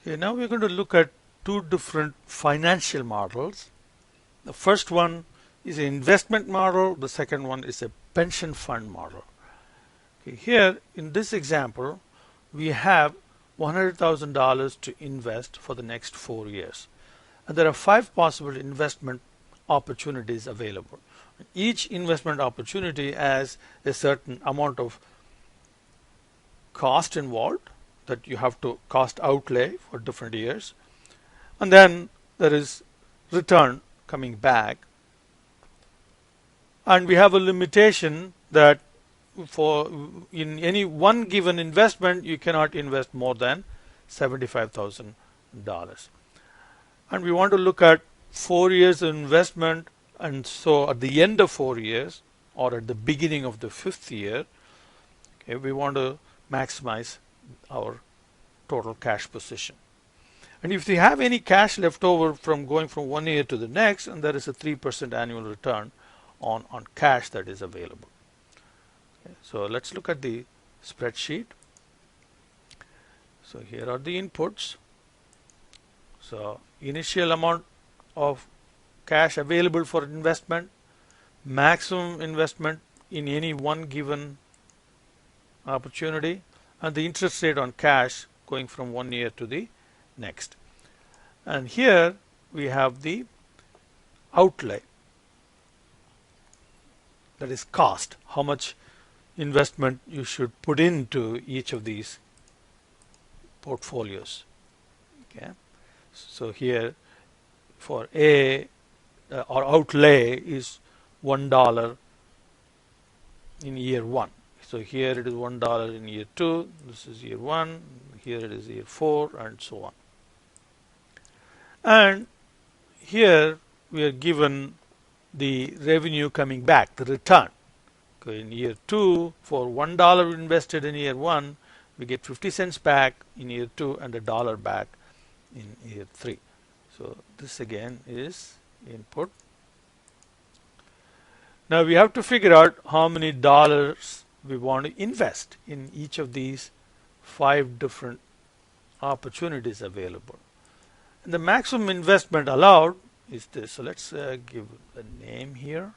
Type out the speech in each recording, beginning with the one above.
Okay, now we're going to look at two different financial models. The first one is an investment model. The second one is a pension fund model. Okay, here in this example, we have $100,000 to invest for the next 4 years. And there are 5 possible investment opportunities available. Each investment opportunity has a certain amount of cost involved that you have to cost outlay for different years. And then there is return coming back. And we have a limitation that for in any one given investment you cannot invest more than $75,000. And we want to look at 4 years of investment, and so at the end of 4 years or at the beginning of the 5th year, okay, we want to maximize our total cash position. And if we have any cash left over from going from 1 year to the next, and there is a 3% annual return on cash that is available. Okay, so let's look at the spreadsheet. So here are the inputs. So initial amount of cash available for investment, maximum investment in any one given opportunity, and the interest rate on cash going from 1 year to the next. And here we have the outlay, that is cost, how much investment you should put into each of these portfolios. Okay, so here for A, our outlay is $1 in year 1. So here it is $1 in year 2, this is year 1, here it is year 4, and so on. And here we are given the revenue coming back, the return. Okay, in year 2, for $1 invested in year 1, we get 50 cents back in year 2 and $1 back in year 3. So this again is input. Now we have to figure out how many dollars we want to invest in each of these 5 different opportunities available. And the maximum investment allowed is this. So let's give a name here.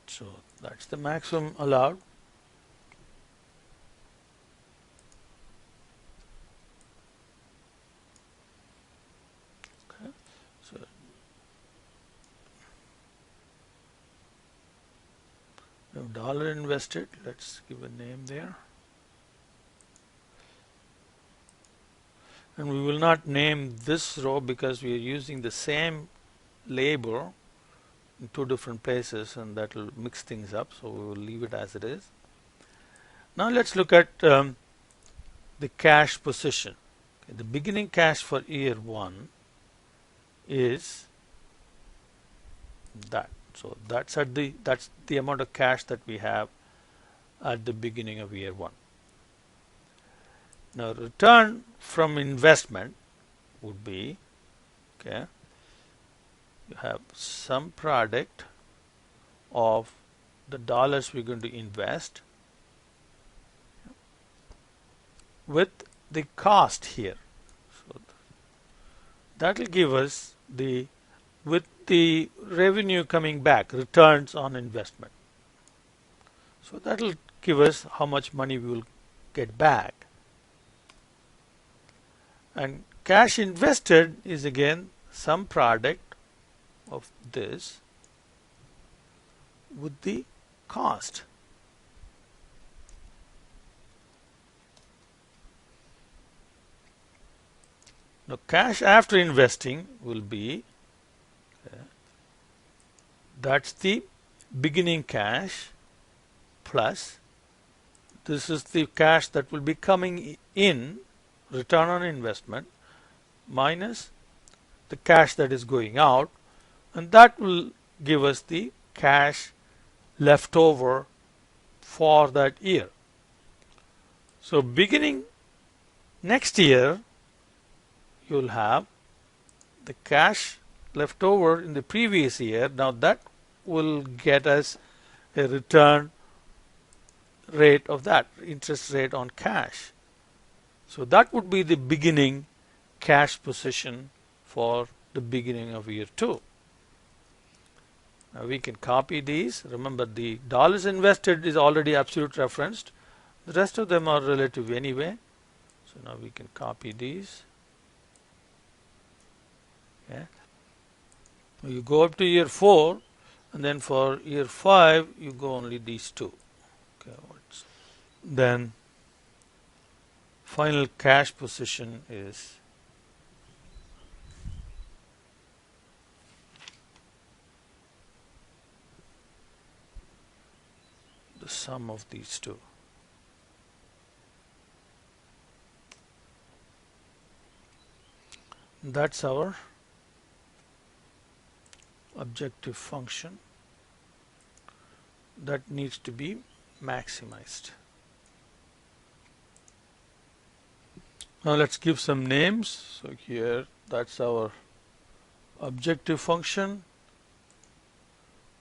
So that's the maximum allowed. Okay. So we have dollar invested. Let's give a name there. And we will not name this row because we are using the same label in 2 different places, and that will mix things up, so we will leave it as it is. Now let's look at the cash position. Okay, the beginning cash for year 1 is that. So that's the amount of cash that we have at the beginning of year 1. Now return from investment would be, okay, you have some product of the dollars we're going to invest with the cost here. So that will give us with the revenue coming back, returns on investment. So that will give us how much money we will get back. And cash invested is again some product of this with the cost. Now cash after investing will be, that's the beginning cash plus this is the cash that will be coming in, return on investment, minus the cash that is going out, and that will give us the cash left over for that year. So beginning next year, you'll have the cash left over in the previous year, now that will get us a return rate of that, interest rate on cash. So that would be the beginning cash position for the beginning of year 2. Now we can copy these. Remember, the dollars invested is already absolute referenced. The rest of them are relative anyway. So now we can copy these. Okay. You go up to year 4, and then for year 5 you go only these two. Okay. Then final cash position is the sum of these two. That's our objective function that needs to be maximized. Now let's give some names. So here, that's our objective function.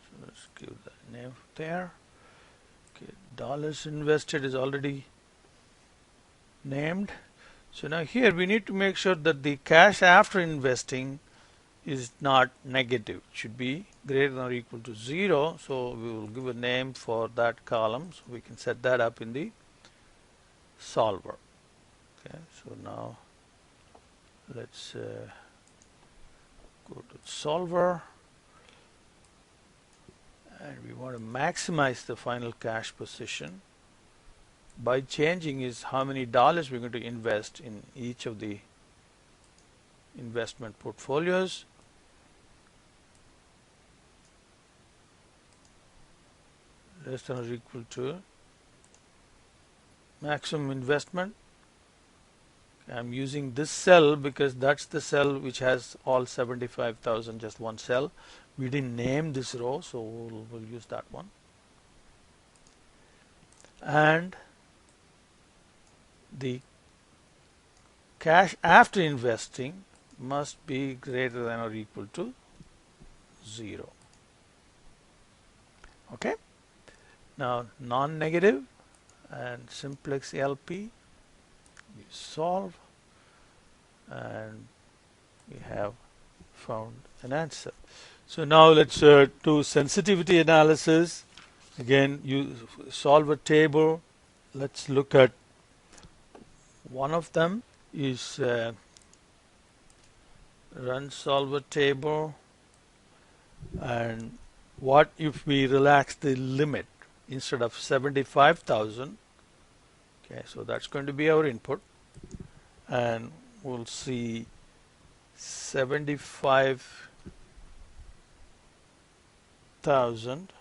So let's give the name there. Okay, dollars invested is already named. So now here we need to make sure that the cash after investing is not negative. It should be greater than or equal to 0. So we will give a name for that column. So we can set that up in the solver. Okay, so now let's go to solver, and we want to maximize the final cash position by changing is how many dollars we're going to invest in each of the investment portfolios. Less than or equal to maximum investment. I'm using this cell because that's the cell which has all 75,000, just one cell. We didn't name this row, so we'll use that one. And the cash after investing must be greater than or equal to 0. Okay. Now non-negative and simplex LP. We solve, and we have found an answer. So now let's do sensitivity analysis. Again, you solve a table. Let's look at one of them is run solver table, and what if we relax the limit instead of 75,000. Okay, so that's going to be our input, and we'll see 75,000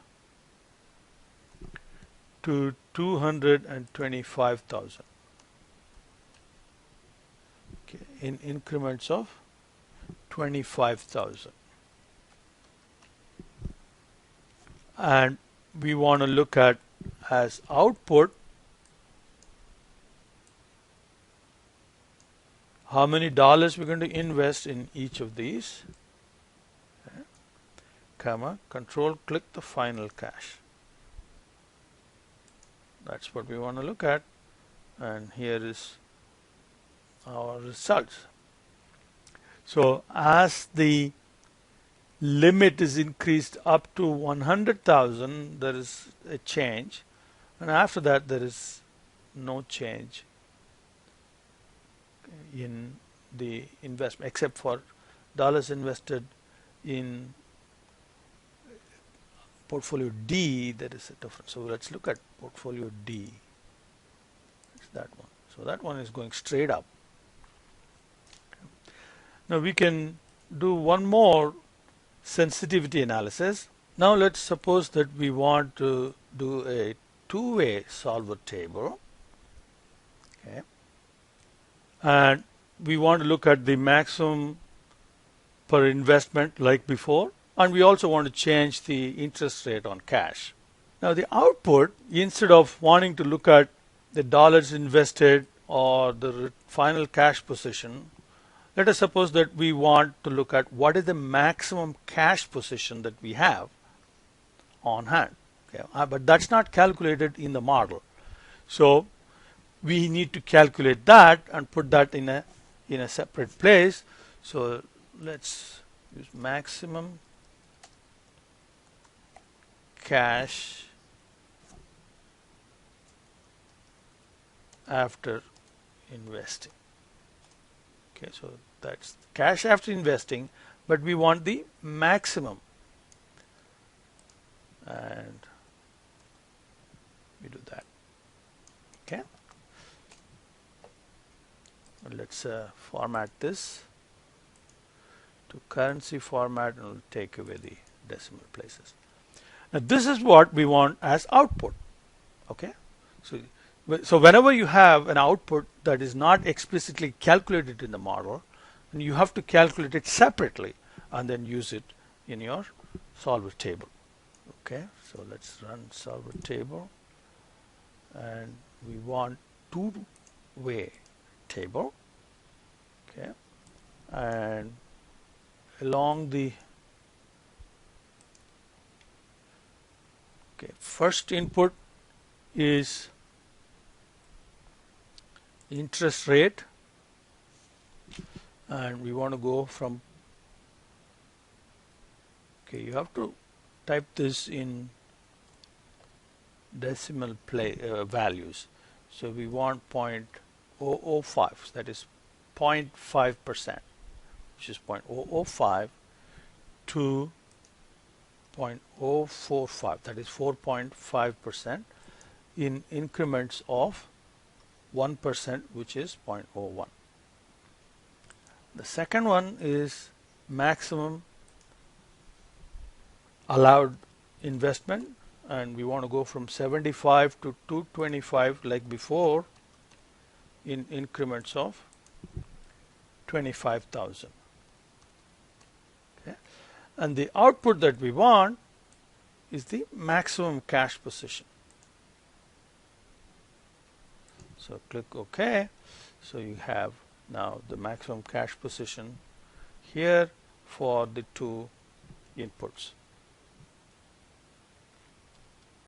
to 225,000. Okay, in increments of 25,000, and we want to look at as output how many dollars we're going to invest in each of these, okay, comma, control click the final cash. That's what we want to look at, and here is our results. So as the limit is increased up to 100,000, there is a change, and after that there is no change in the investment except for dollars invested in portfolio D. There is a difference. So let's look at portfolio D. It's that one. So that one is going straight up. Now we can do one more sensitivity analysis. Now let's suppose that we want to do a two-way solver table. Okay. And we want to look at the maximum per investment like before, and we also want to change the interest rate on cash. Now the output, instead of wanting to look at the dollars invested or the final cash position, let us suppose that we want to look at what is the maximum cash position that we have on hand. Okay. But that's not calculated in the model. So we need to calculate that and put that in a separate place. So let's use maximum cash after investing. Okay, so that's cash after investing, but we want the maximum, and we do that. Okay, let's format this to currency format, and we'll take away the decimal places. Now this is what we want as output. Okay, so whenever you have an output that is not explicitly calculated in the model, and you have to calculate it separately and then use it in your solver table. Okay, so let's run solver table, and we want two-way table. Okay, and along the first input is interest rate, and we want to go from, you have to type this in decimal values. So we want 0.005, that is 0.5%, which is 0.005 to 0.045, that is 4.5% in increments of 1%, which is 0.01. The second one is maximum allowed investment, and we want to go from 75 to 225 like before in increments of 25,000. Okay, and the output that we want is the maximum cash position. So click OK. So you have now the maximum cash position here for the two inputs.